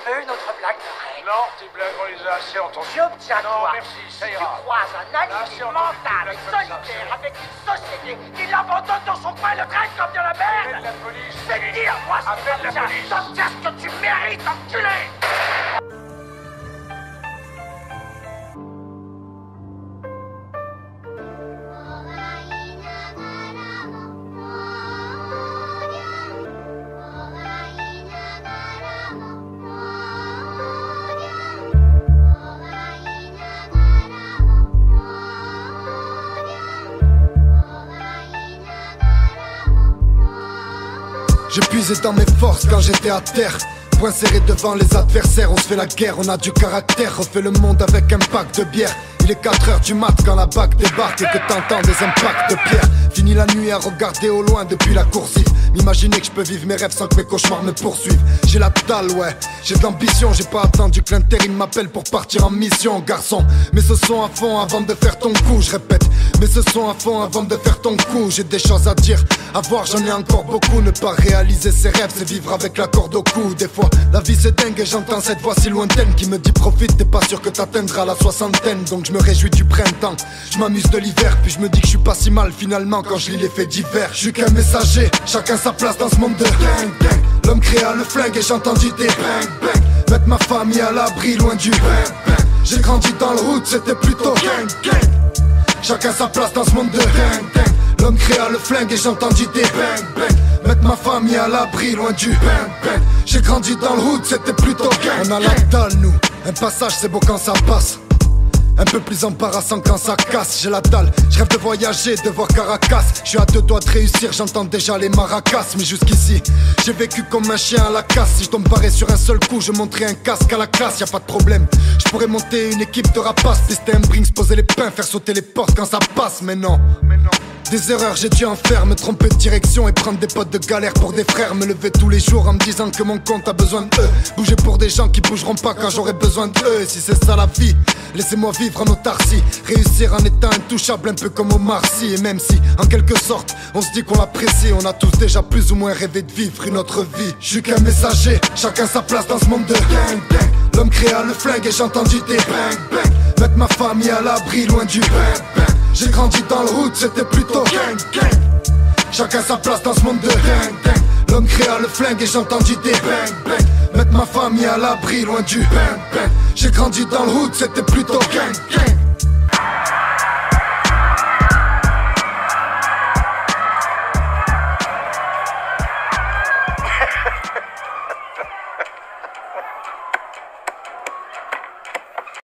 veux une autre blague de reine? Non, tes blagues, on les a assez entendues. Obtiens-toi. Non, merci, ça Si tu ira. croises un Assez allié entendu mental des et blagues comme ça. solitaire avec une société qui l'abandonne dans son coin et le traite comme de la merde, Appelle la police. c'est dire, moi, c'est Appelle la comme ça. police. T'obtiens ce que tu mérites, enculé. J'ai puisé dans mes forces quand j'étais à terre. Point serré devant les adversaires, on se fait la guerre, on a du caractère. Refait le monde avec un pack de bière. Il est 4h du mat quand la BAC débarque et que t'entends des impacts de pierre. Fini la nuit à regarder au loin depuis la coursive. M'imaginer que je peux vivre mes rêves sans que mes cauchemars me poursuivent. J'ai la dalle, ouais, j'ai de l'ambition. J'ai pas attendu que l'intérim m'appelle pour partir en mission, garçon. Mais ce son à fond avant de faire ton coup, je répète. Mais ce son à fond avant de faire ton coup. J'ai des choses à dire, à voir j'en ai encore beaucoup. Ne pas réaliser ses rêves, c'est vivre avec la corde au cou. Des fois, la vie c'est dingue et j'entends cette voix si lointaine qui me dit profite, t'es pas sûr que t'atteindras la soixantaine. Donc je me réjouis du printemps, je m'amuse de l'hiver. Puis je me dis que je suis pas si mal finalement quand je lis les faits divers. Je suis qu'un messager, chacun sa place dans ce monde de gang gang. L'homme créa le flingue et j'ai entendu des bang bang. Mettre ma famille à l'abri loin du bang bang. J'ai grandi dans le route, c'était plutôt gang gang. Chacun sa place dans ce monde de gang gang. L'homme créa le flingue et j'ai entendu des bang bang. Mettre ma famille à l'abri loin du bang bang. J'ai grandi dans le route, c'était plutôt gang. On a la dalle nous, un passage c'est beau quand ça passe. Un peu plus embarrassant quand ça casse, j'ai la dalle, je rêve de voyager, de voir Caracas. Je suis à 2 doigts de réussir, j'entends déjà les maracas. Mais jusqu'ici, j'ai vécu comme un chien à la casse. Si je tombe barré sur un seul coup, je monterai un casque à la classe, y a pas de problème. Je pourrais monter une équipe de rapaces, pister un Brinks, poser les pains, faire sauter les portes quand ça passe. Mais non, des erreurs j'ai dû en faire, me tromper de direction et prendre des potes de galère pour des frères. Me lever tous les jours en me disant que mon compte a besoin d'eux. Bouger pour des gens qui bougeront pas quand j'aurai besoin d'eux. Et si c'est ça la vie, laissez-moi vivre en autarcie. Réussir en étant intouchable un peu comme Omar Sy. Et même si, en quelque sorte, on se dit qu'on l'apprécie, on a tous déjà plus ou moins rêvé de vivre une autre vie. Je suis qu'un messager, chacun sa place dans ce monde de gang gang. L'homme créa le flingue et j'ai entendu des bang bang. Mettre ma famille à l'abri loin du bang bang. J'ai grandi dans le route, c'était plutôt gang gang. Chacun sa place dans ce monde de gang gang. L'homme créa le flingue et j'ai entendu des bang bang. Mettre ma famille à l'abri loin du bang bang. J'ai grandi dans le route, c'était plutôt gang gang.